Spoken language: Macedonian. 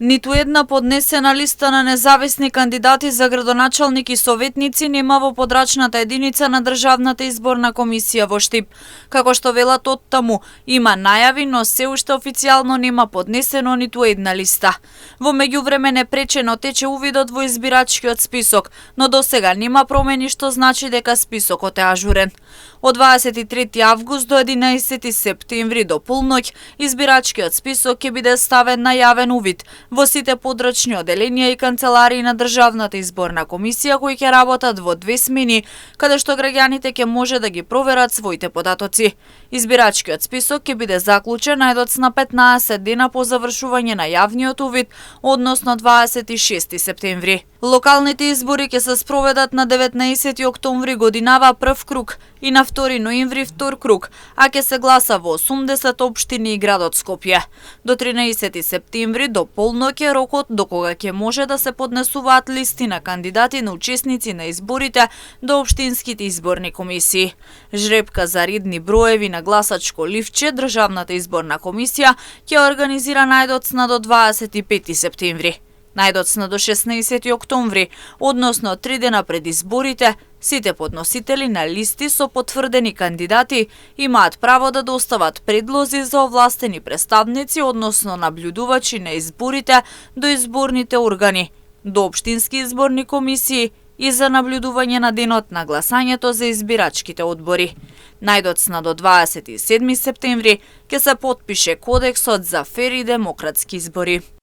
Ниту една поднесена листа на независни кандидати за градоначалник и советници нема во подрачната единица на Државната изборна комисија во Штип. Како што велат оттаму, има најави, но се уште официјално нема поднесено ниту една листа. Во меѓувреме непречено тече увидот во избирачкиот список, но досега нема промени, што значи дека списокот е ажурен. Од 23 август до 11 септември до полноќ, избирачкиот список ќе биде ставен на јавен увид во сите подрачни оделенија и канцеларии на Државната изборна комисија, кои ќе работат во 2 смени, каде што граѓаните ќе може да ги проверат своите податоци. Избирачкиот список ќе биде заклучен најдоцна 15 дена по завршување на јавниот увид, односно 26 септември. Локалните избори ќе се спроведат на 19 октомври годинава прв круг и на 2 ноември втор круг, а ќе се гласа во 80 општини и градот Скопје. До 13 септември до полноќ е рокот до кога ќе може да се поднесуваат листи на кандидати на учесници на изборите до општинските изборни комисии. Жребка за редни броеви на гласачко ливче Државната изборна комисија ќе организира најдоцна до 25 септември. Најдоцна до 16 октомври, односно 3 дена пред изборите, сите подносители на листи со потврдени кандидати имаат право да достават предлози за овластени представници, односно наблюдувачи на изборите до изборните органи, до општински изборни комисии и за наблюдување на денот на гласањето за избирачките одбори. Најдоцна до 27 септември ќе се потпише Кодексот за фер и демократски избори.